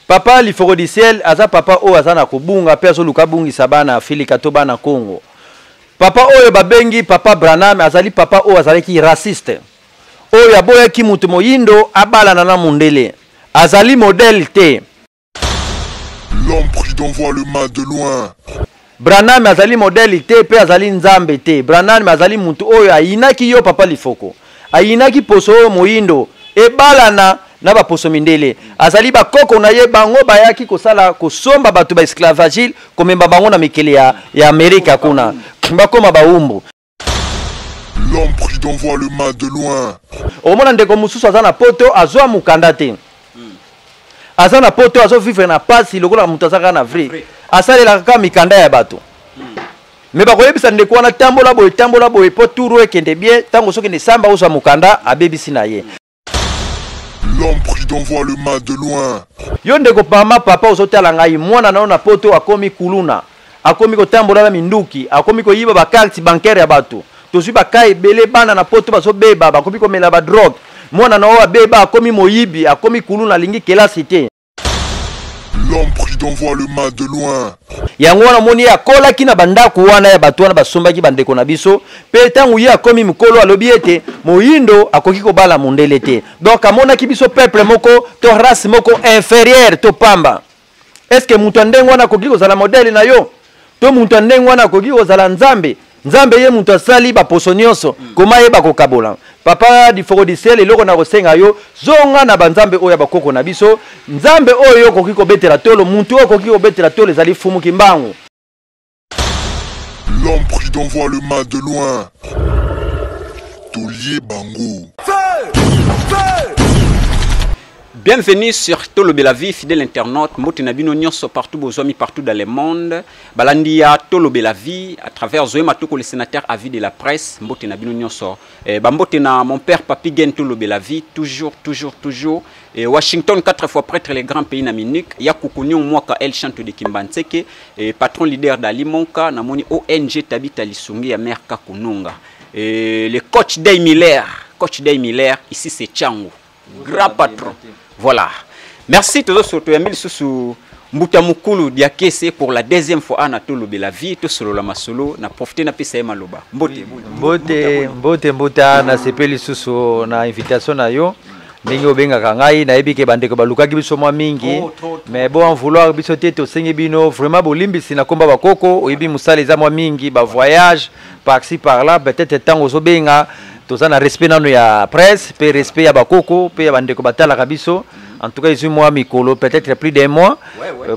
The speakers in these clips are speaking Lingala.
Papa lifoko du ciel aza papa o aza na kobunga pe azo luka bungi sabana Afrika to bana Congo. Papa oyo babengi papa Branham azali papa o azali ki raciste. Oyo aboya ki mutu moyindo abala na mundele. Azali modèle te. L'homme prudent voit le mal de loin. Branham azali modèle te pe azali nzambe te. Branham azali mutu oyo ayinaki yo papa lifoko. Ayinaki poso oyo moyindo ebala na ba poso mindele. Azali ba koko na ye bango bayaki kosala kosomba batu ba esclavagile komemba bango na mikele ya Amerika kuna. Bakoma ba umbu. L'homme prudent voit le mal de loin. Omona ndeko mususu azana poto azwa mukanda te. Azana poto azo vivre na pasi lokola mutu azaka na vrai. Asalela kaka mikanda ya bato. Me ba koyebisa ndeko wana tambola boye po turu ekende bien tango soki ne samba uzwa mukanda abebisi na ye. L'homme prudent voit le mal de loin. Yo ndeko mama papa ozotala ngai mwana na poto akomi kuluna. Akomi kotambola na minduki, akomi koyiba ba carte bancaire ya bato. Tozwi ba kai bele bana na poto bazo beba, bakomi komela ba drogue. Mwana na owa beba akomi moyibi, akomi kuluna lingi kelasi te. L'homme prudent voit le mal de loin. Yango wana moni akola kina bandako wana ya bato wana basombaki bandeko na biso, pe tangu ye akomi mukolo alobi ete moyindo akoki kobala mundele te. Donc amonaki biso peuple moko to race moko inférieure to pamba. Est-ce que mutu ndengo wana akoki kozala modèle na yo? To mutu ndengo wana akoki kozala nzambe? Nzambe ye mutu asali ba poso nyonso koma ye bakokabola. Papa lifoko du ciel eloko na kosenga yo zonga na banzambe oyo bakoko na biso. Nzambe oyo koki kobetela tolo mutu oyo koki kobetela tolo ezali fumu kimbangu. L'homme prudent voit le mal de loin. Tolier bango. Bienvenue sur Tolobe la vie, fidèle internaute. Motenabino nyonso partout, bozomi partout dans le monde. Balandia Tolobe la vie à travers Zoé Matoko, le sénateur à vie de la presse. Motenabino nyonso. Bambotena mon père Papi Gen Tolobe la vie, toujours. Et Washington 4 fois prêtre les grands pays na Munich. Yakukunyon Mwaka El Chante de Kimbanseke. Et patron leader d'Alimonka, Namoni ONG Tabita Lisungi ya Mère Kakununga. Et le coach Day Miller, ici c'est Tchango. Grand patron. Voilà. Merci tous surtout Emile Susu Mbuta Mukulu Diakese pour la deuxième fois à Tolobe la vie to solo la masolo na profiter na pesa maloba. Mbote na sepeli susu na invitation na yo. Ndenge obenga kangai na ebike bandeko balukaki biso mwa mingi. Mais bon en vouloir biso te to sengi bino vraiment bolimbisi na komba bakoko oyebi musala eza mwa mingi ba voyage par-ci par-là peut-être temps ozobenga tozana respect nano ya presse pe respect ya bakoko pe ya bandeko batala kabiso. En tout cas, ils ont moi mikolo peut-être plus d'un mois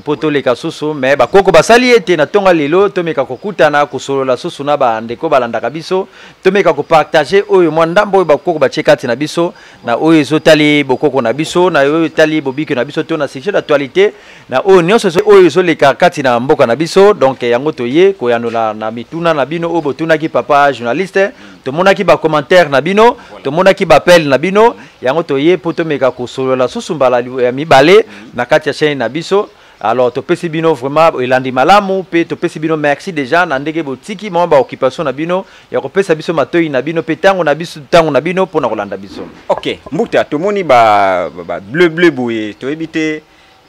pour tous les cas sous mais bakoko basali ete na tonga lelo to meka kokutana kusolo la susu na bandeko balanda kabiso to meka ko partager oyo mwa ndambo oyo bakoko bachekati na biso na oyo ezotali bokoko na biso na oyo tali bobiki na biso to na sujet d'actualité na oyo nyonso oyo ezoleka kati na mboka na biso donc yango toye ko yanola na mituna na bino oyo botunaki papa journaliste to monaki ba commentaire na bino to monaki ba appel na bino yango toye poto meka kusolo la susu ya mibale na kati ya chaîne na biso. Alors to pesi bino vraiment elandi malamu pe to pesi bino merci déjà na ndenge botiki mo ba occupation na bino ya ko pesa biso matoi na bino pe tango na bino pona kolanda biso. OK, mbuta to moni ba bleu boye to ebite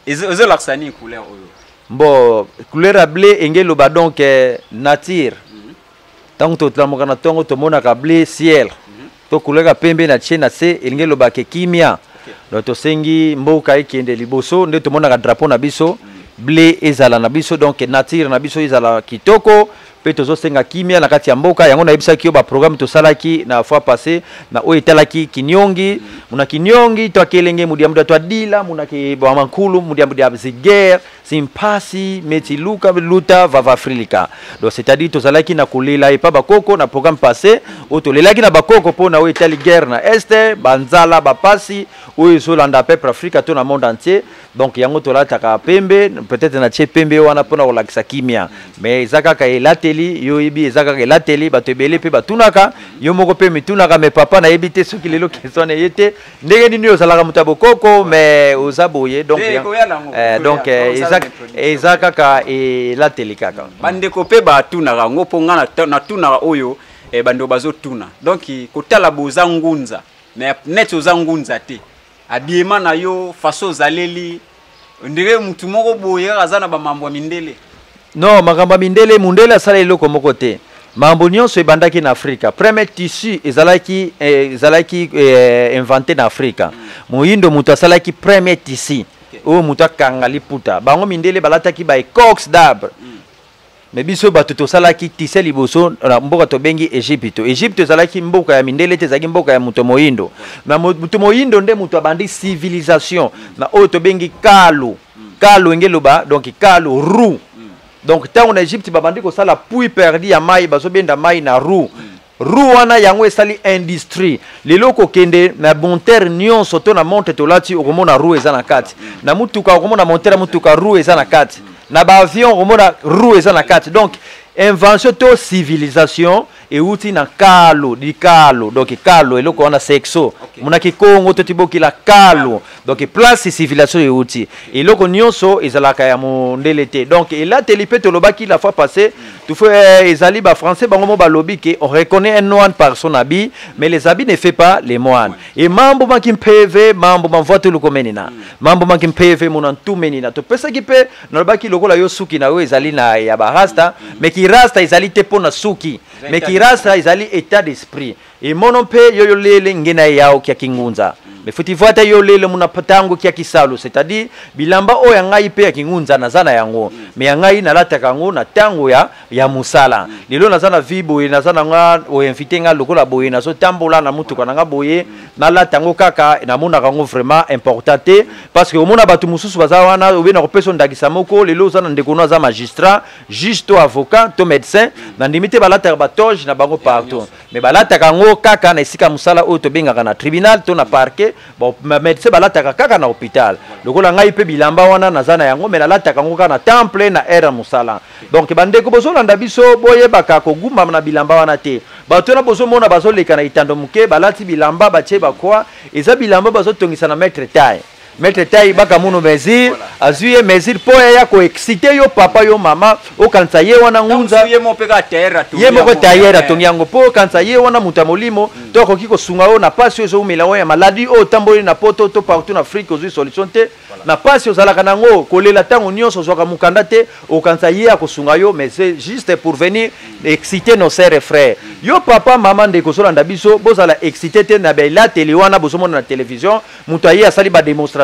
ezo laksani couleur oyo. Bon, couleur bleu engelo ba donc nature. Tango to tlamoka na tongo to mona ka bleu ciel. To couleur pembe na chena se engelo ba ke kimia. Notre sengi mboka ikende liboso nde tomona ka drapeau na biso blé ezala na biso donc nature na biso ezala kitoko pe tozo senga kimia na kati ya mboka yango na yebisa ki ba programme to salaki na fois passé na o etalaki kinyongi muna kinyongi to akelenge mudiamuda to adila muna ke ba mankulu mudiamuda ziger simpasi meti luka luta vava Afrika donc c'est-à-dire to salaki na kulela e pa bakoko na programme passé o to lelaki na bakoko po na o etali guerre na este banzala bapasi o ezolanda peuple Afrika to na monde entier donc yango to la taka pembe peut-être na tche pembe wana pona kolakisa kimia mais ezaka ka elateli yo yebi ezaka ka elateli batebele pe batunaka yo moko pe mitunaka mais papa na yebite soki lelo question na yete ndenge nini yo salaka mutabo koko mais ozaboye donc donc ezaka ka elateli kaka bandeko pe batunaka ngopo ngana na tunaka oyo bando bazotuna donc kotala boza ngunza mais net oza ngunza te habillement na yo façon zaleli ndire mutu moko boye azana ba mambo mindele. Non, makambo mindele mundele asala eloko moko te. Mambo nyonso ebandaki na Afrika. Premier tissu ezalaki inventé na Afrika. Moyindo mutu asalaki premier tissu. O mutu akanga liputa. Bango mindele balataki ba cox d'arbre. Mais biso bato tosalaki tisse liboso na mboka tobengi Egypte. Egypte ezalaki mboka ya mindele te ezalaki mboka ya mutu moyindo. Na mutu moyindo nde mutu abandi civilisation. Na oyo tobengi kalu. Kalu engeloba donc kalu roux. Donc tant en Égypte babandi ko sala puits perdu ya mai bazobenda mai na roux. Roux wana yango esali industrie. Lelo ko kende na monteur nyonso to na monte to lati okomona roux eza na kati. Na mutuka okomona monteur mutuka roux eza na kati. Na ba avion okomona roux eza na kati. Donc invention to civilisation et outil na kalo di kalo donc kalo eloko wana sexo muna kikongo to tiboki la kalo donc place civilisation et outil eloko nyonso ezalaka ya mondele te donc et là telipe to lobaki la fois passée tu fais ezali ba français bango mo ba lobi que on reconnaît un moine par son habit mais les habits ne fait pas les moines et mambo banki PV mambo mvoto lukomenina mambo banki PV monantu menina to pesa ki pe na lobaki lokola yo suki na yo ezali na ya ba rasta mais ki rasta ezali te pona suki mais ki rasta ezali état d'esprit et monompe yo lele ngena yao kia kingunza mais futi voata yo lele muna patango kia kisalo c'est-à-dire bilamba o ya ngai pe ya kingunza na zana yango mais ya ngai na lata kango na tango ya musala lelo na zana vibo na zana nga o invité nga lokola boye na so tambola na mutuka na nga boye na lata ngo kaka na mona kango vraiment importante parce que o mona batu mususu bazawana o bena ko peso ndakisa moko lelo zana ndeko no za magistrat juge to avocat to médecin na ndimite balata batoge na bango partout mais balata kango kaka na esika musala o to bengaka na tribunal to na parquet bon médecin balata kaka na hôpital lokola ngai pe bilamba wana na zana yango mais balata kango kaka na temple na era musala donc bandeko bozolanda biso boyebaka kogumba na bilamba wana te bato na bozomona bazoleka na itando muke balati bilamba batie bakwa eza bilamba bazotongisa na maître taille Maître Taï baka muno mesure azuye mesure po ya ko exciter yo papa yo mama o kanza ye wana ngunza ye mo peka terra to ye mo ko tayera to nyango po kanza ye wana mutamolimo to ko kiko sunga o na pasio zo umela o ya maladi o tamboli na poto to partout na Afrique ozu solution te na pasio zala kanango kolela tango nyonso zoka mukanda te o kanza ye akosunga yo mais c'est juste pour venir exciter nos sœurs et frères yo papa mama ndeko solanda biso bozala exciter te na bela tele wana bozomona na télévision muto aye asali ba démonstration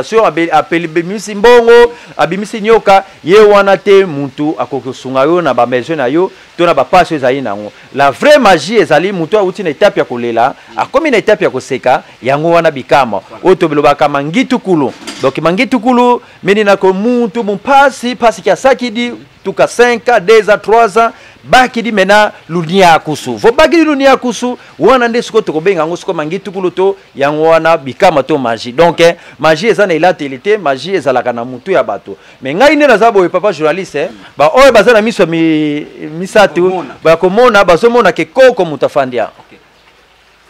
apeli bimisi mbongo abimisi nyoka ye wana te muntu akokosunga yo na ba maison na yo to na ba pasio ezali nango la vraie magie ezali mutu auti na étape ya kolela akomi na étape ya koseka yango wana bikama oto bilobaka mangitukulu donc mangitukulu meni na ko muntu mpasi pasi kia sakidi tuka 5 ans 2 ans 3 ans baki di mena lunia kusu vo baki di lunia kusu wana nde siko to kobenga ngo siko mangitukulu to yango wana bikama to magie donc magie ezana ilatelité magie ezalaka na mutu ya bato mais ngai ne nazabo papa journaliste ba oyo bazana miso misatu ba komona bazomona ke koko mutafandia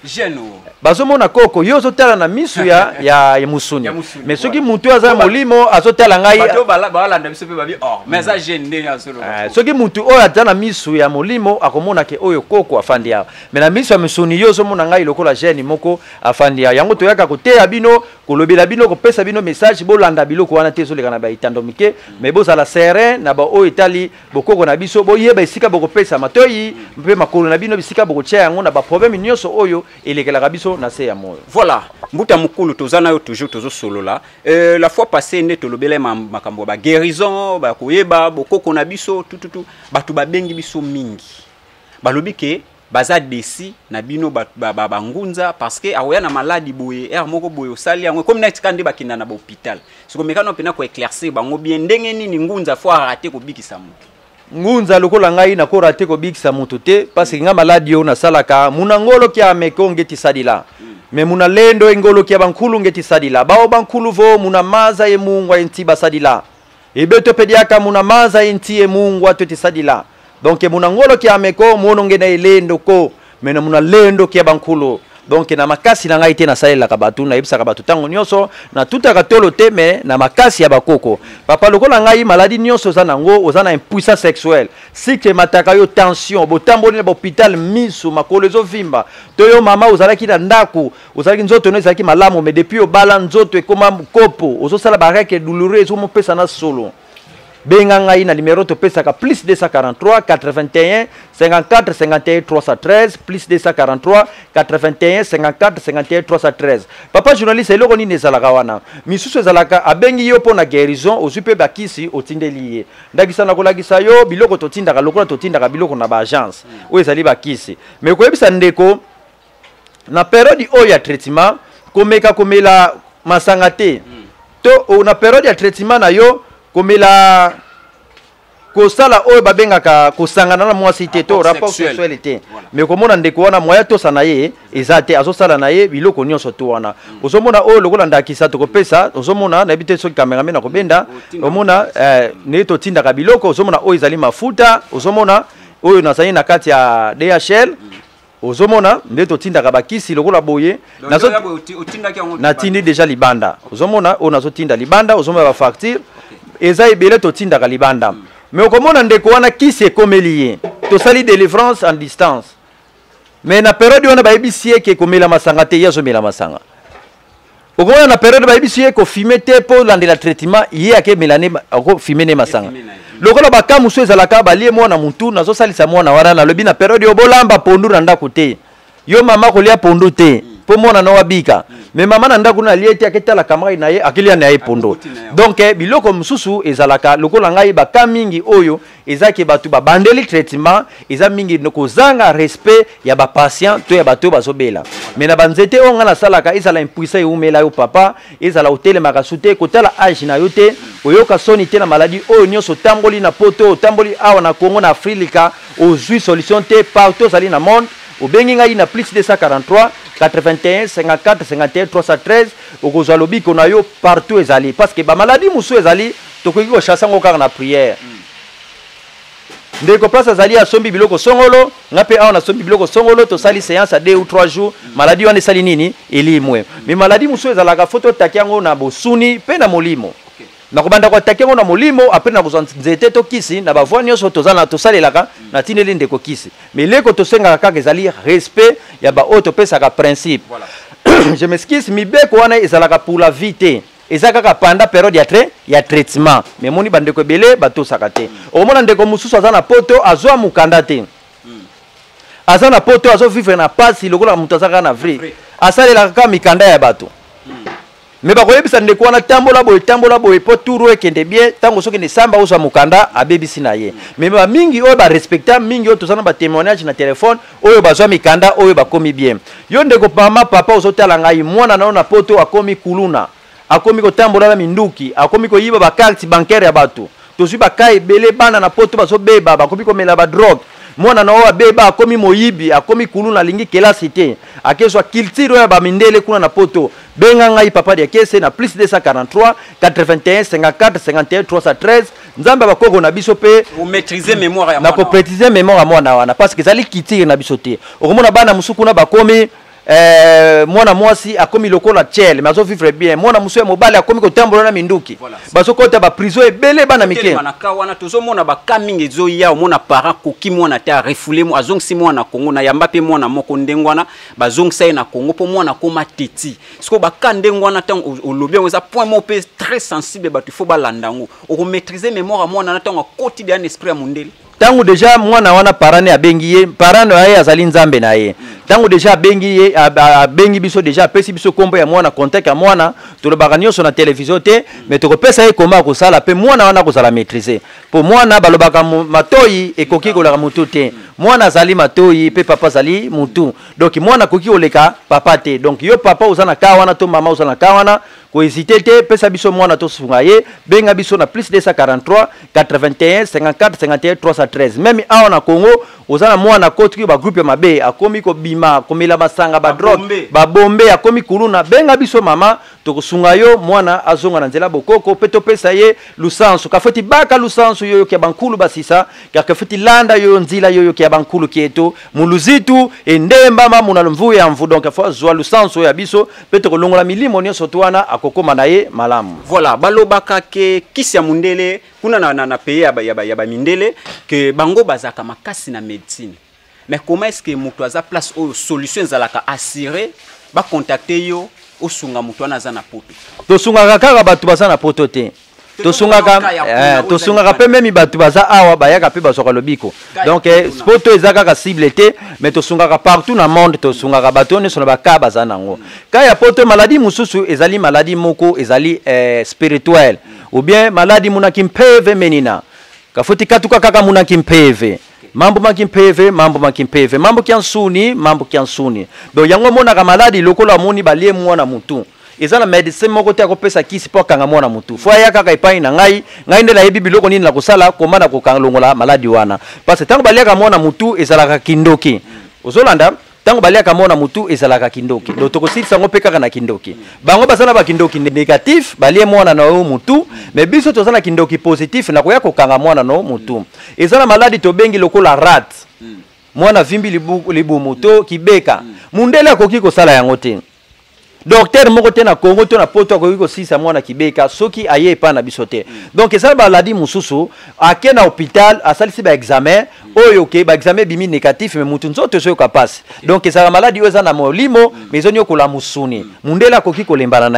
Geno bazomona koko yo zotala na misu ya musuni mais soki mutu aza molimo azotala ngai bato balanda biso pe babi oh mais ça gêne ya solo soki mutu oyo aza na misu ya molimo akomona ke oyo koko afandi ya mais na misu ya musuni yo zomona ngai lokola gene moko afandi ya yango toyaka koteya bino kolobela bino kopesa bino message bolanda biloko wana te zoleka na ba itando mike mais bozala serein na ba oyo etali bokoko na biso boyeba esika bokopesa matoyi mpe makolo na bino bisika bokotia yango na ba problème nyonso oyo elekelaka biso na se ya moyo. Voilà, mbuta mukulu tozana yo toujours tozo solola. La fois passée nde tolobele makambo ba guérison, ba koyeba bokoko na biso tututu batu babengi biso mingi. Balobi ke baza desi na bino ba ngunza parce que awoya na maladie boye moko boye osali yango comme na tikande bakinda na ba hôpital. Siko mekano pena ko éclaircir bango bien ndenge nini ngunza faut arrêter ko bikisa mutu. Ngunza lokola ngai na ko rater ko bikisa mutu te parce que nga maladie yo na salaka munangolo kia meko ngeti sadila mais muna lendo engolo kia bankulu ngeti sadila bao bankulu vo muna maza ye mungu enti basadila ebeto pediaka muna maza enti ye mungu atoti sadila donc munangolo kia meko mono ngena elendo ko mena muna lendo kia bankulu donc na makasi na ngai te na salelaka bato na yebisaka bato ntango nyonso na tutaka tolo te mais na makasi ya bakoko papa lokola ngai maladie nyonso oza nango oza na impuissance sexuelle cycle mataka yo tension botamboli na hôpital miso makolo ezovimba to yo mama ozalaki na ndako ozalaki nzoto no ezalaki malamu mais depuis obala nzoto ekoma kopo ozosala bareke douloureux ezomopesa na solo benga ngai na numéro topesaka plus 243 81 54 51 313 plus 243 81 54 51 313 papa journaliste eloko nini ezalaka wana misusu ezalaka abengi yo mpo na guérison ozwi mpe bakisi otindeli ye ndakisa na kolakisa yo biloko totindaka lokola totindaka biloko na baagence oyo ezali bakisi mais koyebisa ndeko na periode oyo ya traitement komeka komela masanga te to na periode ya traitement na yo komela kosala oyo babengaka kosangana na mwasi te to rapport sexuel te mais komona ndeko wana moya tosa na ye eza te azosala na ye biloko nyonso to wana ozomona oyo lokola ndakisa tokopesa ozomona na bite soki cameraman na kobenda omona ne totindaka biloko ozomona oyo ezali mafuta ozomona oyo nazali na kati ya DHL ozomona nde totindaka bakisi lokola boye natindi déjà libanda ozomona oyo nazotinda libanda ozomona ba facture eza ebele totindaka libanda mais okomona ndeko wana kisi ekomeli ye tosali délivrance en distance mais na période wana bayebisi ye ke komela masanga te ye azomela masanga okomona na période bayebisi ye kofime te mpo landela traitement ye akemela ne akofime ne masanga lokola baka mosu ezalaka balie mwana mutu nazosalisa mwana wana nalobi na période oyo bolamba pondu na ndako te yo mama kolia pondu te po mwana no wabika mais mama na ndako na lieti aketala kamera na ye akilia na ye pondo donc biloko mususu ezalaka lokola ngai baka mingi oyo ezaki batu ba bandeli traitement eza mingi nokozanga respect ya ba patient to ya bato bazobela mais na banzete onga na salaka ezala impuissance eumela yo papa ezala hôtel makasute kotala âge na yo te oyoka soni te na maladie oyo nyonso tamboli na poto tamboli awa na Congo na Afrika ozui solution te partout zali na monde obengi ngai na plus 243 81 54 51 313 okozwa lobiko na yo partout ezali parce que ba maladie musu ezali tokoki ko chasser ngo kaka na prière ndeko place ezali asombi biloko songolo ngape awa na sombi biloko songolo to sali séance à 2 ou 3 jours maladie wana sali nini elimwe mais maladie musu ezalaka photo takiango na bosuni pe na molimo na kobanda kwa takiango na molimo après na kozwa nzete to kisi na bavoi nyonso tozana tosalelaka na tineli ndeko kisi mais leko tosengaka kaka ezali respect ya ba oyo topesaka principe voilà. Je m'excuse mibeko wana ezalaka pour la vie te eza kaka panda période ya traitement mais moni bandeko ebele batosaka te omona ndeko mosusu aza na poto azwa mukanda te aza na poto azovivre na pasi lokola moto azaka na vrai asalelaka kaka mikanda ya bato mais bakoyebisa ndeko wana tambola boye po turu ekende bien tango soki ne samba ozwa mukanda abebisi na ye mais ba mingi oyo ba respecta mingi oyo tozana ba témoignage na téléphone oyo bazwa mikanda oyo bakomi bien yo ndeko mama papa ozotala ngai mwana na na poto akomi kuluna akomi kotambola na minduki akomi koyiba ba carte bancaire ya bato tozwi baka ebele bana na poto bazobeba bakomi komela ba drogue mwana na oyo beba akomi moyibi akomi kuluna lingi kelasi te akezwa culture ya ba mindele kuna na poto benga ngai papa de kese na plus 243 81 54 51 313 nzamba bakoko na biso pe vous maîtriser mémoire ya mwana na ko préciser mémoire ya mwana wana parce que zali kitire na biso te okomona bana musuku na bakomi mwana mwasi akomi lokola chele mazo vivre bien mwana musu ya mobali akomi kotambola na minduki baso kota ba prison ebele bana mike manaka wana tozomona ba kamingi ezoya omona parent koki mwana ta refoulé mo azongisi mwana Kongo na yamba pe mwana moko ndengwana bazongisa na Kongo po mwana koma teti siko ba kandengwana tango olobi ngoza point mo pe très sensible ba tu faut balandango o maîtriser mémoire mwana na tango quotidien esprit ya mondeli tango deja mwana wana parane abengi ye parane aye azali nzambe na ye tango deja abengi ye abengi biso deja apesi biso kombo ya mwana contact ya mwana tolobaka nyonso na télévision te mais tokopesa ye koma kosala pe mwana wana kozala maîtriser po mwana balobaka matoyi ekoki koleka mutu te mwana azali matoyi pe papa azali mutu donc mwana koki koleka papa te donc yo papa ozana ka wana to mama ozana ka wana ko hésiter te pesa biso mwana to sunga ye benga biso na plus 243 81 54 51 313 même awa na Congo ozana mwana kotiki ba groupe mabe akomi ko bima komela masanga ba drogue ba bombe akomi kuluna benga biso mama tokosunga yo mwana azonga na nzela bokoko pe topesa ye lusansu kafoti baka lusansu yoyo kia bankulu basisa kafoti landa yoyo nzila yoyo kia bankulu kieto muluzitu endemba mamuna mvu ya mvu donc afo zwa lusansu ya biso pe tokolongola milimo nyonso twana akokoma na ye malamu. Voilà balobaka ke kisi ya mundele kuna na pays ya ba mindele que bango bazaka makasi na médecine. Mais comment est-ce que mutu aza place o solution zalaka assurer ba contacter yo osunga mutu ana za na poto? Tosunga kaka batu baza na poto te. Tosunga pe même batu baza awa bayaka pe basoka lobiko. Donc poto ezaka ka cible te mais tosunga partout na monde tosunga batu ne sona baka baza nango. Ka ya poto maladie mususu ezali maladie moko ezali spirituel ou bien maladie munaki mpeve menina. Kafoti katuka kaka munaki mpeve. Mambo makimpeve, mambo kiansuni, mambo kiansuni. Donc yango mona ka maladi lokola moni balie mwana mutu. Ezala medecin moko te akopesa kisi po kanga mwana mutu. Fo ya kaka ipai na ngai ndela yebi biloko nini la kosala komana ko kangalongola maladi wana. Parce tango balia ka mwana mutu ezala ka kindoki. Ozolanda tango balia ka mwana mutu ezala ka kindoki. Donc tokositsa ngo pe kaka na kindoki. Bango basala ba kindoki négatif, balie mwana na o mutu, mais biso tozana kindoki positif na koya ko kanga mwana no mutu. Ezala maladi to bengi lokola rat. Mwana vimbi libu moto kibeka. Mundele akoki ko sala yango te. Docteur moko te na Congo to na poto akoki ko sisa mwana kibeka soki aye pa na bisote. Donc ezala maladi mususu ake na hôpital asalisi ba examen oyo ke ba examen bimi négatif mais mutu nzoto so kapasi. Donc ezala maladi oza na molimo mais zonyo ko la musuni. Mundele akoki ko lembana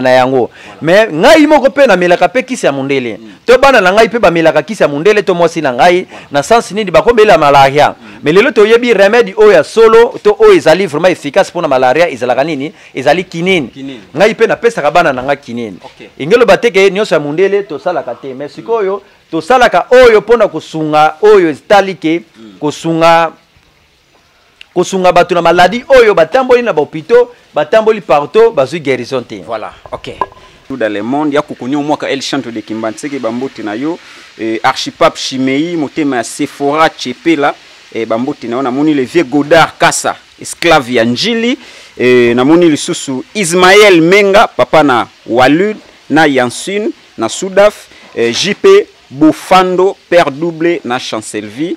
na yango. Mais ngai moko pe na melaka pe kisi ya mundele. To bana na ngai pe ba melaka kisi ya mundele to mwasi na ngai na sens nini bakobela malaria. Mais lelo to yebi remède oya solo to o ezali vraiment efficace pour na malaria ezala kanini ezali kinini. Ngai pe na pesa kabana na ngai kinini. Ingelo bateke nyoso ya mundele to sala kate mais sikoyo to sala ka oyo pona kosunga oyo estalike kosunga batu na maladie oyo batamboli na hôpital batamboli partout bazui guérison te. Voilà, OK. Tout dans le monde ya kukunyo mwaka El Chanto de Kimbanseke bambote na yo Archipap Chimei motema ya Sephora Chepela bambote na moni le vieux Godard Kassa esclave ya Njili na moni lisusu Ismaël Menga papa na Walud na Yansun na Soudaf JP Bofando père double na Chancelvi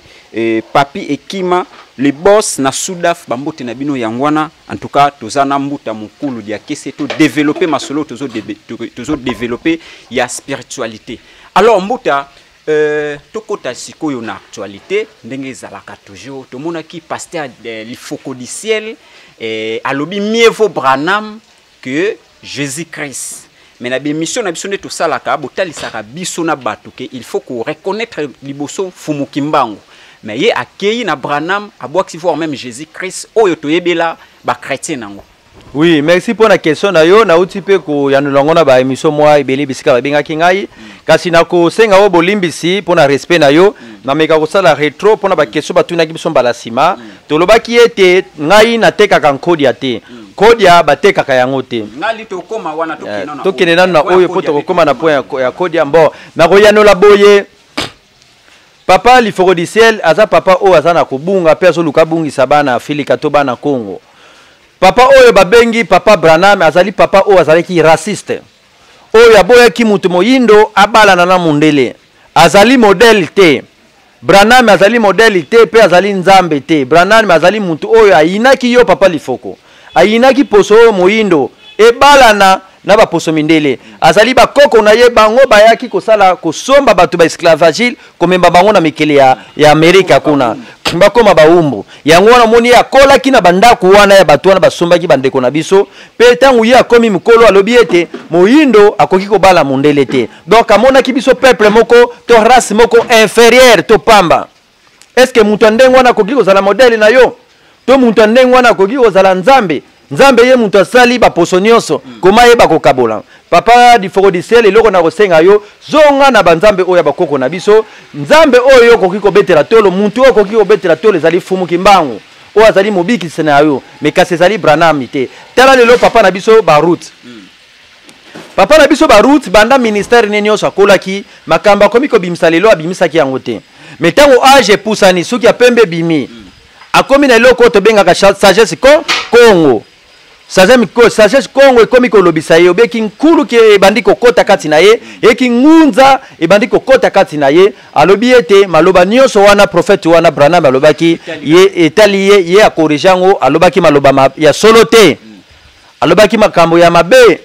Papi Ekima les boss na Soudaf bambote na bino yangwana en tout cas tozana mbuta mukulu dia kese to développer masolo tozo développer ya spiritualité. Alors mbuta tokota sikoyo na actualité ndenge zalaka toujours to mona ki pasteur l'ifoko du ciel alobi mieux vaut Branham que Jésus-Christ. Mais la mission na biso ne to salaka botalisaka biso na batu ke il faut qu'on reconnaître liboso fumukimbango. Mais ye akei na Branham aboaki voir même Jésus-Christ oyo toyebela ba chrétien nango. Oui, merci pour la question na yo na uti pe ko ya nulongona ba émission moi ibeli bisika ba benga kingai kasi na ko senga o bolimbisi pour na respect na yo na meka ko sala retro pour na ba question batuna ki biso mbala sima to lobaki ete ngai na teka kan kodia te kodia bateka ka yango te ngali to koma wana to kenena na oyo poto ko koma na point ya kodia mbo na ko yanola boye papa l'ifoko du ciel aza papa o azana kobunga pe azo luka bungi sabana Afrika to bana Congo. Papa oyo babengi papa Branham azali papa oyo azali ki raciste. Oyo aboya ki mutu moyindo abala na mundele. Azali modèle te. Branham azali modèle te pe azali nzambe te. Branham azali mutu oyo ayinaki yo papa lifoko. Ayinaki poso moyindo ebala na ba poso mindele. Azali ba koko na ye bango bayaki kosala kosomba batu ba esclavagile komemba bango na mikele ya Amerika kuna. Bakoma baumbu yango wana moni akola kina bandako wana ya batu wana basombaki bandeko na biso pe tangu ye akomi mukolo alobi ete moyindo akoki kobala mundele te. Donc amona ki biso peuple moko to race moko inférieure to pamba. Est-ce que mutu ndengo wana akoki kozala modèle na yo? To mutu ndengo wana akoki kozala nzambe? Nzambe ye mutu asali ba poso nyonso koma ye bakokabola. Papa di foko di ciel eloko na kosenga yo zonga na banzambe oyo bakoko na biso nzambe oyo koki kobetela tolo muntu oyo koki kobetela tolo ezali fumu kimbangu oyo azali mobiki sena yo mais kasi ezali Branham te tala lelo papa na biso ba route papa na biso ba route banda ministère neni oso akolaki makamba komi ko bimisa lelo abimisaki yango te mais tango age pusani suki ya pembe bimi akomi na eloko to benga ka sagesse Congo sagesse Congo ekomi kolobisa ye obeki nkulu ke ebandi kokota kati na ye eki ngunza ebandi kokota kati na ye alobi ete maloba nyonso wana prophète wana Branham alobaki ye etali ye akorija ngo alobaki maloba ya solo te alobaki makambo ya mabe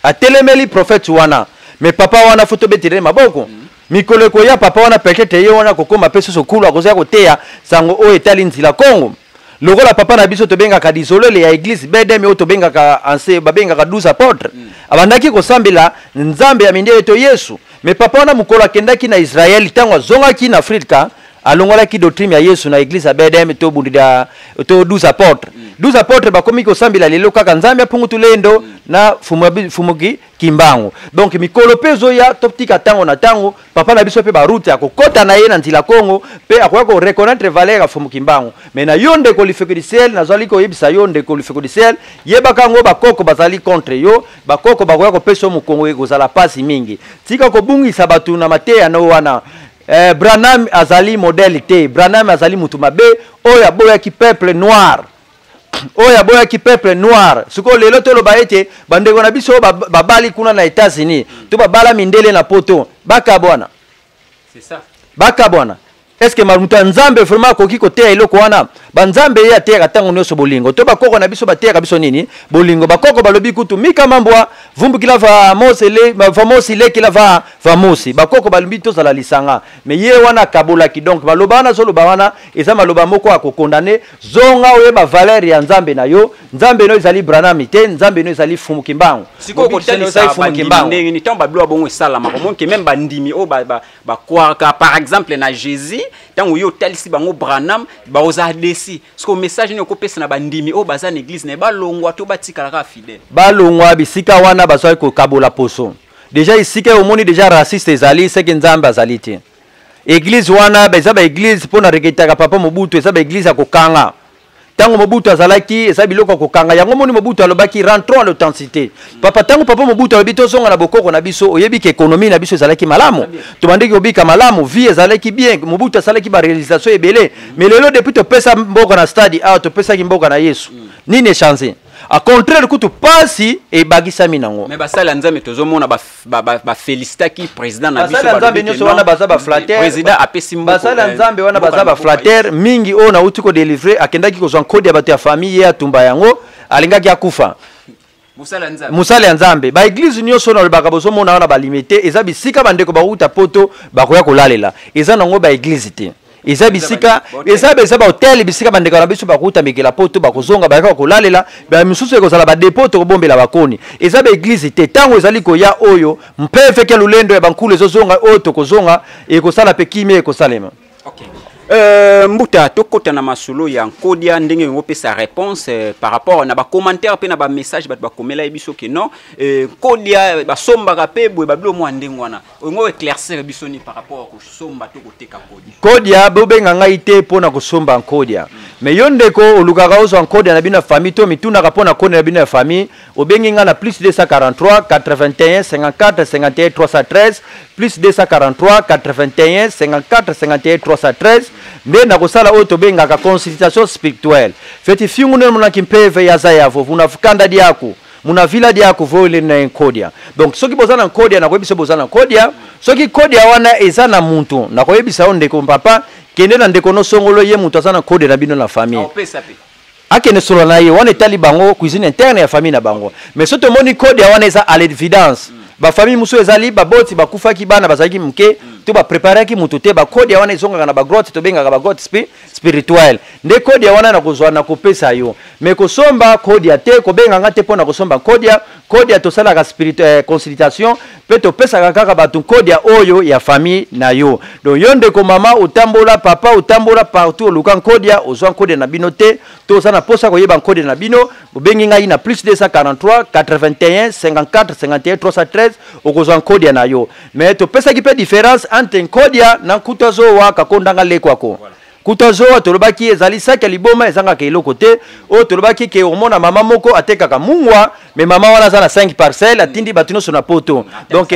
atelemeli prophète wana me papa wana foto betere maboko mikolo ko ya papa wana peut-être ye wana kokoma peso sokulu akoza koteya sango o etali nzila Congo lokola papa na biso tobengaka disolele ya église bedeme o tobengaka anse babengaka 12 apôtres abandaki kosambela nzambe ya mindele to Yesu me papa wana mukolo akendaki na Israël tango azongaki na Afrika alongolaki doctrine ya Yesu na église ya bedeme to bundida to 12 apôtres 12 apôtres bakomi kosambela lelo kaka nzambe apungutu lendo na fumuki kimbango donc mikolo pezo ya toptika tango na tango papa na biso pe ba route akokota na ye na nzila Congo pe akoya ko reconnaître valeur fumuki kimbango mais na yonde ko lifekodiciel na zali ko yebisa yonde ko lifekodiciel yebaka ngo bakoko bazali contre yo bakoko bakoya ko peso mu Congo ekozala pasi mingi tika ko bungisa batu na mateya no wana Branham azali modèle te Branham azali mutu mabe oya boya ki peuple noir oya boya ki peuple noir suko lelo tolo baete bandeko na biso babali kuna na États-Unis to babala mindele na poto baka bwana c'est ça baka bwana est-ce que mamuta nzambe vraiment koki koteya eloko wana banzambe ya teya tango nyoso bolingo to bakoko na biso bateya biso nini bolingo bakoko balobi kutu mika mambwa vumbukila va mosele famosi lekila va famosi bakoko balobi to sala lisanga mais ye wana kabola ki donc baloba wana solo ba wana eza maloba moko akokondane zonga oye ba valeur ya nzambe na yo nzambe no ezali Branham te nzambe no ezali fumu kimbango siko kotalisa fumu kimbango ndenge ni tamba blo bongo esala makomo ke même bandimi o ba kwa par exemple na Jésus tango yo talisi bango Branham ba oza desi ce message ne kopesa na bandimi o baza na église ne balongwa to batikala ka fidèle balongwa bisika wana bazwa ko kabola poso déjà isika omoni déjà raciste ezali seke nzambe azali te église wana beza ba église pona reketaka papa Mobutu eza ba église akokanga tango Mobutu azalaki eza biloko kokanga yango moni Mobutu alobaki rentrons à l'authenticité papa tango papa Mobutu alobi tozonga na bokoko na biso oyebi ke économie na biso ezalaki malamu tobandeki obika malamu vie ezalaki bien Mobutu asalaki ba réalisation ebele mais lelo depuis to pesa mboka na stade to pesa ki mboka na Yesu nini changer a contraire kutu pasi e bagisa minango mais basala nzambe tozomona ba félicitaki président na biso basala nzambe nyoso wana baza ba flatter président apesi mboko basala nzambe wana baza ba flatter mingi ona uti ko délivrer akendaki ko zwa code ya bato ya famille ya tumba yango alingaki akufa musala ya nzambe ba église nyoso na lebaka bozomona wana ba limité eza bisika bandeko ba uta poto bakoya kolalela eza nango ba église te eza bisika eza ba hotel bisika bandeko na biso bakuta mikela poto bakozonga bayaka kolalela ba misusu ekozala ba dépôt to bombela bakoni eza ba église te tango ezali koya oyo mpeve ke lulendo ya bankulu ezozonga oyo tokozonga ekosala pe kimia ekosalema okay. Mbuta tokota na masolo ya nkodia ndenge ngo pesa réponse par rapport na ba commentaire pe na ba message ba komela biso ke non nkodia ba somba ka pe boye ba bilo mwa ndenge wana ngo éclaircir biso ni par rapport ko somba to koteka kodia bobenga ngai te pona ko somba nkodia mais yonde ko olukaka ozo nkodia na bina famille to mituna ka pona kone na bina famille obengi nga na plus 243 81 54 51 313 plus 243 81 54 51 313 nde na kosala oyo tobengaka consultation spirituelle feti fingu nene muna kimpeve ya zayavo muna fukanda diako muna vila diako voile na nkodia donc soki bozana nkodia na koyebisa bozana nkodia soki kodia wana eza na muntu na koyebisa onde ko papa kende na ndeko no songolo ye muntu azana kodia na bino na famille akene solo na ye wana etali bango cuisine interne ya famille na bango mais soto moni kodia wana eza à l'évidence ba famille muso ezali baboti bakufaki bana bazalaki mke to ba préparer ki mutu te ba code ya wana ezonga na ba grotte to benga ba grotte spirituel nde code ya wana na kozwa na kopesa yo mais kosomba code ya te ko benga ngate pona kosomba code ya to sala ka spirituel consultation pe to pesa kaka batu code ya oyo ya famille na yo donc yonde ko mama utambola papa utambola partout lukan code ya ozwa code na bino te to sana posa ko yeba code na bino bobengi ngai na plus 243 81 54 51 313 okozwa code ya na yo mais to pesa ki pe différence entre nkodia na nkutazo wa kakondanga lekwako kutazoa tolobaki ezali saki ya liboma ezanga ke eloko te o tolobaki ke omona mama moko atekaka mungwa mais mama wana za na 5 parcelles atindi bato nyonso na poto donc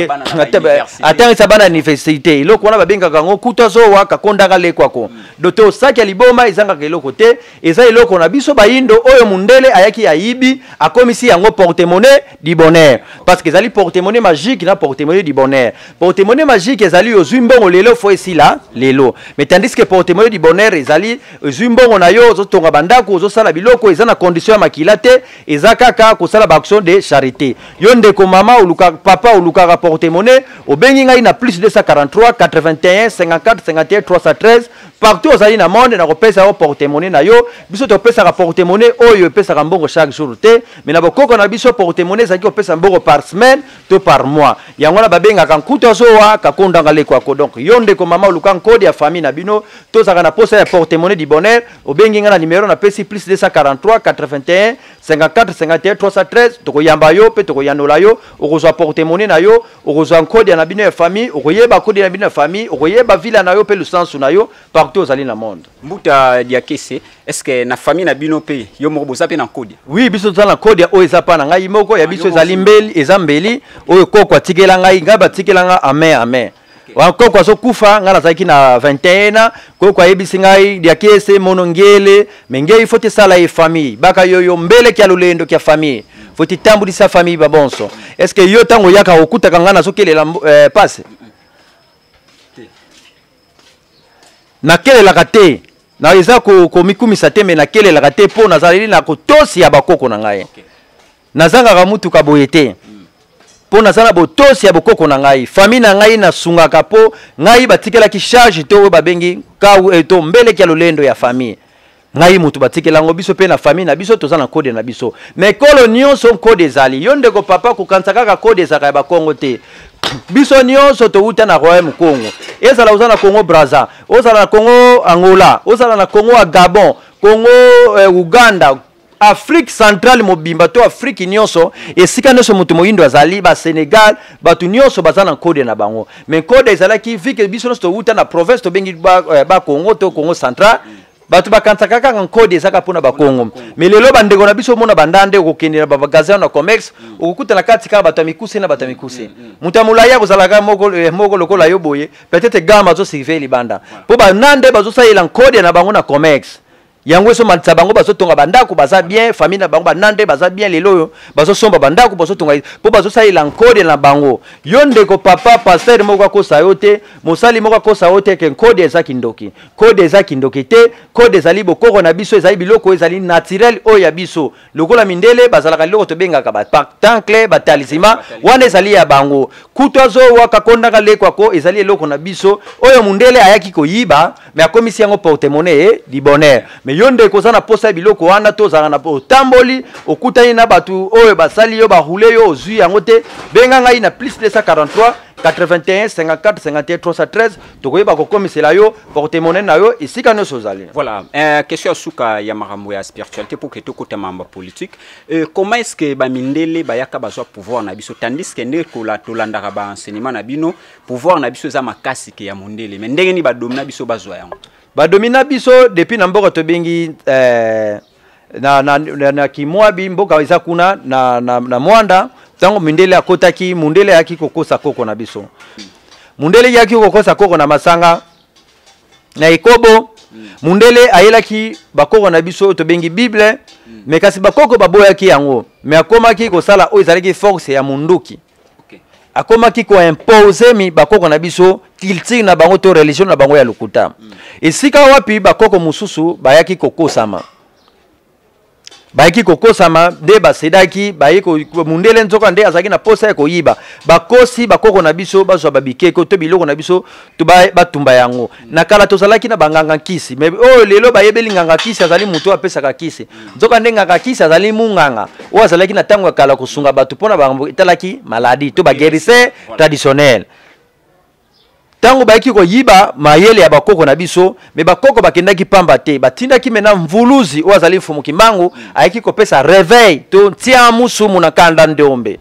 atangisa bana université eloko wana babengaka ngo kutazoa kakondanga lekwako doto saki ya liboma ezanga ke eloko te eza eloko na biso bayindo oyo mundele ayaki ayibi akomisi yango porte-monnaie du bonheur parce que ezali porte-monnaie magique na porte-monnaie du bonheur porte-monnaie magique ezali ozwi mbongo lelo fo esila lelo mais tandis que porte-monnaie du bonheur ezali ozwi mbongo na yo ozotonga bandako ozosala biloko eza na condition ya makila te eza kaka kosala ba action de charité yo ndeko mama oluka papa olukaka porte-monnaie obengi ngai na plus 243 81 54 51 313 partout ozali na monde na kopesa yo porte-monnaie na yo biso topesaka porte-monnaie oyo epesaka mbongo chaque jour te mais na bokoko na biso porte-monnaie ezalaki kopesa mbongo par semaine to par mois yango wana babengaka nkuta zowa kakondanga lekwako donc yo ndeko mama oluka nkode ya famille na bino tozaka na posa ya porte-monnaie du bonheur obengi nga na numéro na pesi plus 243 81 54 51 313 tokoyamba yo pe tokoyandola yo okozwa porte-monnaie na yo okozwa nkode na bino ya famille okoyeba kode na bino ya famille okoyeba villa na yo pe lusansu na yo partout ozali na monde Mbuta Diakese est-ce que na famille na bino pe yo moko boza pe na kode oui biso tozala na kode oyo eza pa na ngai moko ya biso ezali mbeli eza mbeli oyo koko atikela ngai ngai batikela nga amen koko azokufa ngai nazalaki na 21 koko ayebisi ngai Diakese monongele mengei il faut tesala ye famille baka yoyo mbele kya lulendo kya famille faut titambulisa famille babonso est-ce que yo tango yaka okutaka ngai nazokelela passe nakelelaka te na eza komikumisa te me nakelelaka te mpo nazaleli na kotosi ya bakoko na ngai nazangaka mutuka boye te mpo naza na botosi ya bokoko na ngai famille na ngai nasungaka mpo ngai batikelaki charge to oyo babengi to mbeleki ya lolendo ya famille ngai mutu batikelango biso pe na famille na biso toza na kode na biso mais kolo nyonso kode ezali yo ndeko papa kokanisa kaka kode ezaka ya bakongo te biso nyonso touta na royaume Congo ezala oza na Congo Brazza ozala na Congo Angola ozala na Congo Gabon Congo Uganda Afrique centrale mobimba to Afrique nyonso esika nyonso mutu moyindo azali ba Sénégal batu nyonso baza na kode na bango mais kode ezalaki vike biso nyonso touta na province to bengi ba Congo to Congo central batu bakanta kaka nkode ezaka pona bakongo mais lelo bandeko na biso mona bandande okokende na babagazin na commerce okukuta na kati ka batu mikuse na batu mikuse mutamula ya kozalaka moko lokola yo boye peut-être gama zo surveiller libanda po banande bazo salela nkode na bango na commerce yango so matsa bango bazo tonga bandako baza bien famille na bango banande baza bien lelo bazo somba bandako bazo tonga po bazo salela nkode na bango yo ndeko papa pasteur moko ko sayote mosali moko ko sayote ke nkode ezaki ndoki kode ezaki ndoki te kode ezali bokoko na biso ezali biloko ezali naturel oyo ya biso lokola mindele bazalaka loko to bengaka ba tancle ba talisima wana ezali ya bango kutwazo waka kondaka lekwako ezali eloko na biso oyo mundele ayaki koyiba mais akomisi yango porte-monnaie du bonheur yonde kozana posa biloko wana tozala na otamboli okutani na batu oyo basali yo bahule yo ozwi yango te benga ngai na plus 243 81 54 51 313 tokoyeba kokomisela yo porte-monnaie na yo esika nyonso ozali. Voilà, question suka ya makambo ya spiritualité pour que tokota mamba politique. Comment est-ce que bamindele bayaka bazwa pouvoir na biso tandis que ndenge kola tolandaka ba enseignement na bino pouvoir na biso za makasi ke ya mondele mais ndenge ni badomina biso bazwa yango badomina biso depuis na mboka tobengi na kimwabi mboka eza kuna na mwanda tango mindele akotaki mundele yaki kokosa koko na biso mundele yaki kokosa koko na masanga na ikobo mundele ayelaki bakoko na biso tobengi bible mais kasi bakoko baboyaki yango mais akomaki kosala oyo ezalaki force ya munduki akomaki ko imposer mi bakoko na biso culture na bango to religion na bango ya lokuta esika wapi bakoko mususu bayaki kokosama de basedaki bayiko mundele nzoka nde azaki na posa ya koyiba bakosi bakoko na biso bazwa babikeko to biloko na biso to batumba yango na kala tozalaki na banganga kisi mais oh lelo bayebeli nganga kisi azali mutu apesaka kisi nzoka nde nganga kisi azali munganga o azalaki na tango kala kusunga batu pona bango italaki maladie to ba guérisseur traditionnel tango bayaki koyiba mayele ya bakoko na biso me bakoko bakendaki pamba te batindaki mena mvuluzi o azali mfumuki mangu ayaki kopesa réveil to tia musumu na kanda ndombe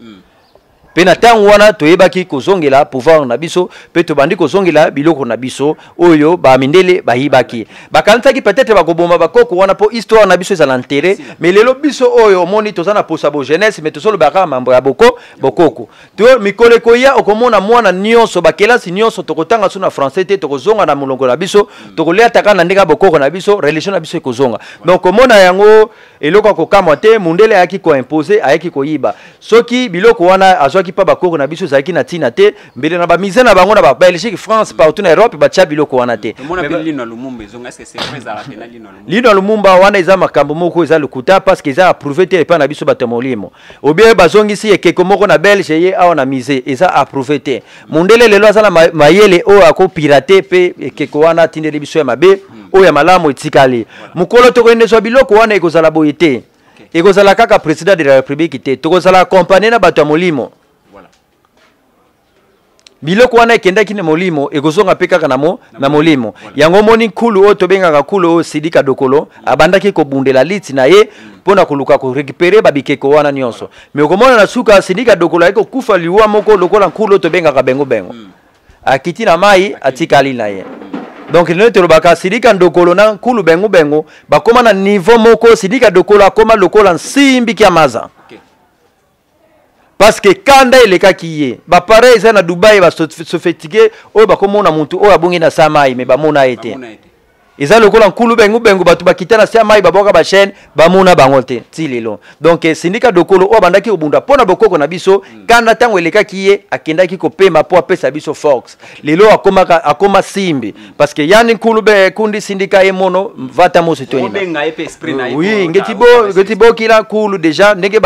pe na tango wana toyebaki kozongela pouvoir na biso pe tobandi kozongela biloko na biso oyo ba mindele bayibaki bakanisaki peut-être bakoboma bakoko wana po histoire na biso ezala intérêt mais lelo biso oyo omoni tozana posa bo jeunesse mais tosolo baka mambo ya bokoko to mikole koya okomona mwana nyonso bakelasi nyonso tokotanga so na français te tokozonga na mulongo na biso tokolea taka na ndeka bokoko na biso religion na biso ekozonga donc komona yango eloko kokamwa te mundele ayaki ko imposer ayaki koyiba soki biloko wana azwaki pa bakoko na biso zaki na tina te mbele na ba mise na bango na ba Belgique France partout na Europe ba tcha biloko wana te Lino Lumumba wana eza makambo moko eza lukuta parce que eza approuvé te pa na biso batemolimo obie bazongisi ekeko moko na Belge ye awa na mise eza approuvé te mundele lelo azala mayele o ako pirater pe ekeko wana tindeli biso ya mabe o ya malamu etikali mukolo to koendeso biloko wana ekozala boyete ekozala kaka président de la République te tokozala accompagner na bato ya molimo voilà biloko wana ekendaki na molimo ekozonga pe kaka na molimo yango moni kulu o tobengaka kulu o Sidika Dokolo abandaki kobundela liti na ye pona koluka ko récupérer babikeko wana nyonso mais okomona na suka Sidika Dokolo ayiko kufa liwa moko lokola kulu tobengaka bengo akiti na mai atikali na ye donc nous te Sidika Dokolo na kulu bengo bakoma na niveau moko Sidika Dokolo akoma lokola nsimbi kia maza parce que kanda eleka kiye ba pareil ça na Dubai ba sophistiqué o bakoma na muntu o abongi na samai mais bamona ete eza lokola nkulu bengo batu bakita na samai baboka ba chaîne bamona bango te tilelo donc Sidika Dokolo o bandaki obunda pona bokoko na biso kanda tango eleka kiye akendaki kopema po apesa biso Fox lelo akoma simbi parce que yani nkulu be kundi Sidika emono vata mo setoni oui ngetibo kila kulu déjà ndenge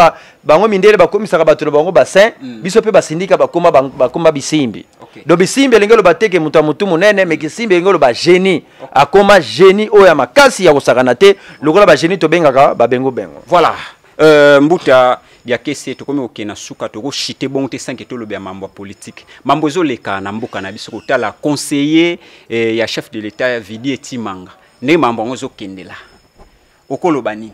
bango mindele bakomisaka bato na bango bassin biso pe basindika bakoma bisimbi do bisimbi elengelo bateke mutu munene mais kisimbi elengelo ba génie akoma génie oya makasi ya kosakana te lokola ba génie tobengaka babengo voilà mbuta ya kese tokomi okena suka toko chite bonte 5 etolo bya mambo politique mambo zoleka na mboka na biso kotala conseiller ya chef de l'état Vidi Etimanga ne mambo ngozo kendela okolo banini.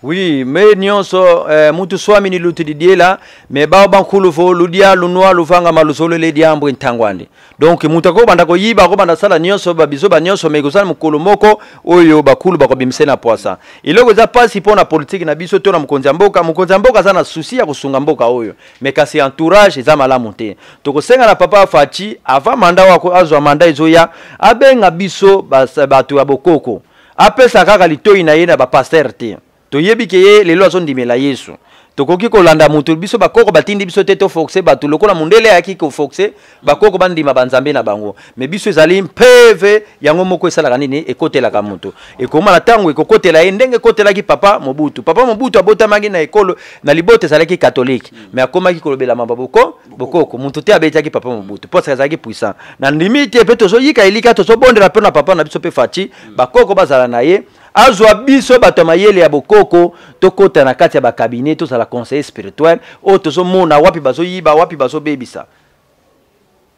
Oui, mais nyonso mutu swami ni lutu didiela mais ba bankulu fo ludia lunwa luvanga maluzolo le diambo ntangwande donc mutu ko banda ko yiba ko banda sala nyonso ba biso ba nyonso mais kozala mukolo moko oyo bakulu bako bimsena poisa iloko za pasi pona politique na biso to na mukonza mboka za na souci ya kusunga mboka oyo mais kasi entourage za malamu te tokosenga na papa Fachi ava manda wako azwa manda ezoya abenga biso batu ya bokoko apesa kaka litoi na yena ba pasteur te toyebi ke ye lelo azondimela Yesu tokoki kolanda mutu biso bakoko batindi biso te to foxe batu lokola mundele yaki ko foxe bakoko bandima banzambe na bango mais biso ezali mpeve yango moko esala nini ekotela ka mutu ekoma na tango ekokotela ye ndenge kotelaki papa Mobutu abotamaki na ekolo na libote ezalaki catholique mais akomaki kolobela maboko bokoko mutu te abetaki papa Mobutu posa ezalaki puissant na limite pe tozo yika elika tozo bondela pe na papa na biso pe Fachi bakoko bazala na ye azwa biso bato mayele ya bokoko tokota na kati ya ba cabinet to za la conseiller spirituel o tozo mona wapi bazo yiba wapi bazo bebisa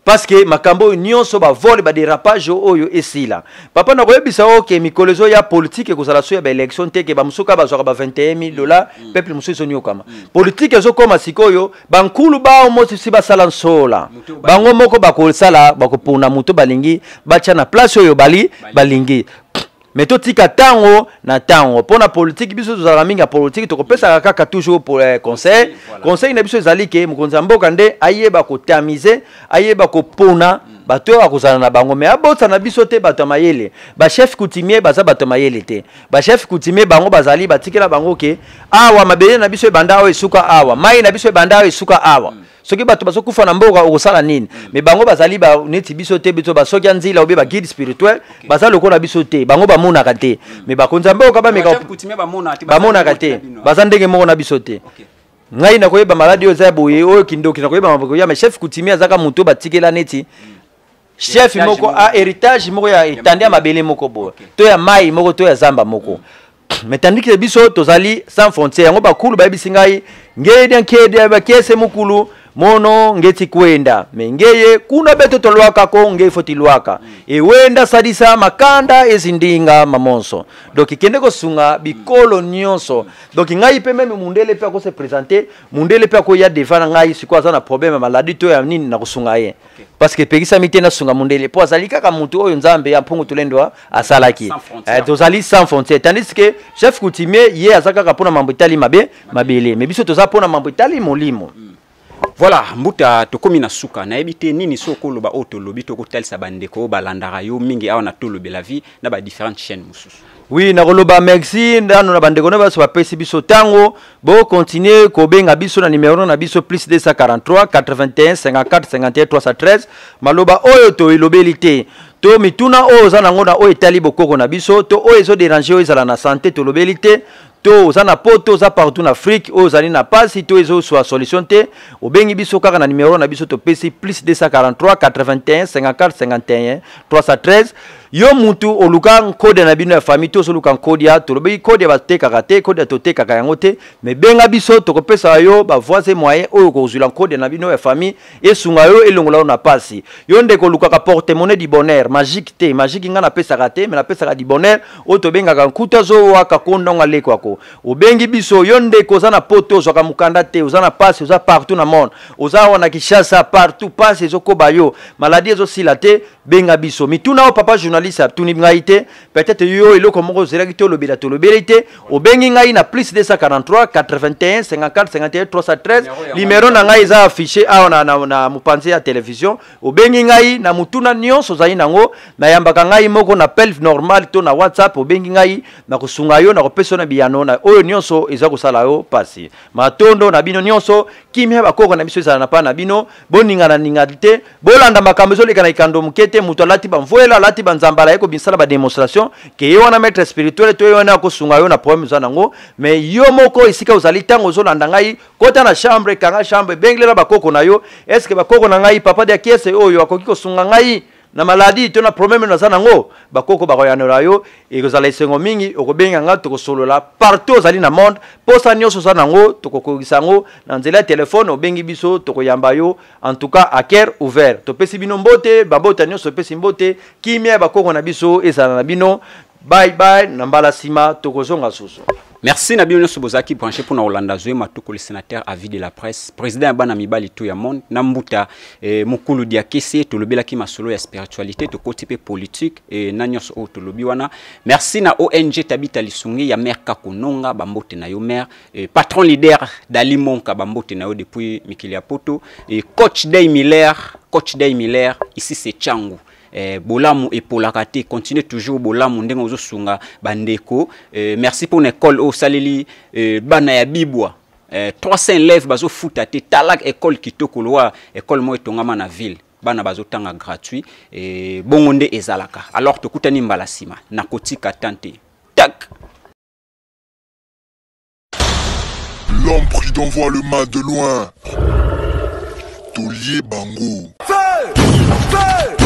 parce que makambo nyonso ba vol ba dérapage oyo esila papa na koyebisa oke mikolezo ya politique kozala so ya ba élection te ke ba musuka bazwa ba $21,000 peuple mususo nyokama politique ezo koma sikoyo bankulu ba mo si ba sala nsola bango moko bakosala bakopona muto balingi bacha na place oyo balingi mais to tika tango na tango pona politique biso tozala minga politique tokopesa kaka toujours pour conseil conseil na biso ezali ke mukonza mboka nde ayeba kotamiser ayeba kopona bato akozala na bango mais abotsa na biso te bato mayele ba chef coutumier baza bato mayele te ba chef coutumier bango bazali batikela bango ke awa mabele na biso ebanda o esuka awa mai na biso ebanda o esuka awa soki bato bazokufa na mboka okosala nini mais bango bazali ba neti biso te biso basoki nzila obe ba guide spirituel bazali lokola biso te bango bamonaka te mais bakonza mboka bameka bamonaka te baza ndenge moko na biso te ngai na koyeba maladi oyo za boye oyo kindoki na koyeba maboko ya mais chef coutumier azaka muto batikela neti chef moko a héritage moko ya etandi ya mabele moko bo to ya mai moko to ya zamba moko mais tandis que biso tozali sans frontières yango bakulu bayebisingai ngedi nkede bakese mukulu mono ngeti kwenda mengeye kuna beto tolwaka ko ngefo tilwaka wenda sadisa makanda ezindinga mamonso donc ikende ko sunga bikolo nyonso donc ngai pe même mundele pe ko se présenter mundele pe ko ya devant ngai siko za na problème maladie to ya nini na kusunga ye parce que pekisa mite na sunga mundele po azalika ka mutu oyo nzambe ya mpungu tulendwa asalaki tozali sans frontières tandis que chef coutumier ye azaka ka pona mambo itali mabele mais biso toza pona mambo itali molimo. Voilà, mbuta tokomi na suka na ebite nini soko loba otolobi to kotalisa bandeko balandaka yo mingi awa na tolobe la vie na ba différentes chaînes mususu. Oui, na koloba merci ndano na bandeko na baso bapesi biso tango bo continuer ko benga biso na numéro na biso plus 243 81 54 51 313 maloba oyo to ilobelité to mituna oyo za nango na oyo etali bokoko na biso to oyo ezo déranger oyo ezala na santé to lobelité to ozana poto za partout en Afrique ozali na pasi to ezo soit solution te obengi biso kaka na numéro na biso to pesi plus 243 81 54 51 313 yo mutu oluka code na bino ya famille to soluka code ya to lobi code ya bateka kate code ya toteka yango te mais benga biso to kopesa yo ba voisin moyen oyo ko zula code na bino ya famille esunga yo elongola na pasi yo ndeko luka ka porte-monnaie du bonheur magique te magique nga na pesa kate mais na pesa ka du bonheur o to benga ka nkuta zo waka kondonga leko ako obengi biso yo ndeko za na poto zo ka mukanda te uzana pasi uza partout na monde uza wana Kinshasa partout pasi zo ko bayo maladie zo silate benga biso mituna o papa journaliste tuni ngaite peut-être yo eloko moko zeraki to lobela to lobelité obengi ngai na plus 243 81 54 51 313 numéro na ngai za affiché awa na mupanzi ya télévision obengi ngai na mutuna nyonso zai nango na yambaka ngai moko na pelve normal to na WhatsApp obengi ngai na kusunga yo na kopesa na biyano na oyo nyonso eza kusala yo pasi matondo na bino nyonso kimia bakoko na biso ezala na pa na bino boninga na ningalité bolanda makambo zo leka na ikando mukete muto lati bamvoela lati banzambala yeko binsala ba démonstration ke yo na maître spirituel to yo na kosunga yo na problème za nango mais yo moko isika uzali tango zo landa ngai kota na chambre kanga chambre benglela bakoko na yo est ce que bakoko na ngai papa de kiese oyo akoki kosunga ngai na maladie to na problème na za nango bakoko bakoyanela yo ekozala isengo mingi okobenga nga tokosolola partout ozali na monde posa nyonso za nango tokokokisa ngo na nzela ya telefone obengi biso tokoyamba yo en tout cas à cœur ouvert topesi bino mbote babota nyonso pesi mbote kimia bakoko na biso ezala na bino bye bye na mbala sima tokozonga susu. Merci Nabino Sobozaki branché pour Olanda Zoé Matoko le sénateur à vie de la presse président Bana Mibali tout ya monde Nambuta Mukulu Diakese to lobela ki masolo ya spiritualité to côté politique et nanyos o to lobiwana. Merci na ONG Tabita Lisungi ya maire Kakononga bambote na yo maire patron leader d'Ali Monka bambote na yo depuis Mikilia Poto et coach Day Miller ici c'est Changu. Bolamu et Polakate continue toujours Bolamu ndengo zo sunga bandeko merci pour l'école au Saleli bana ya bibwa 300 élèves bazo futate talak école kitoko loa école mo etongama na ville bana bazo tanga gratuit bongonde ezalaka alors tokutani mbala sima na kotika tante tak. L'homme prudent voit le mal de loin. Tolier Bango. Feu!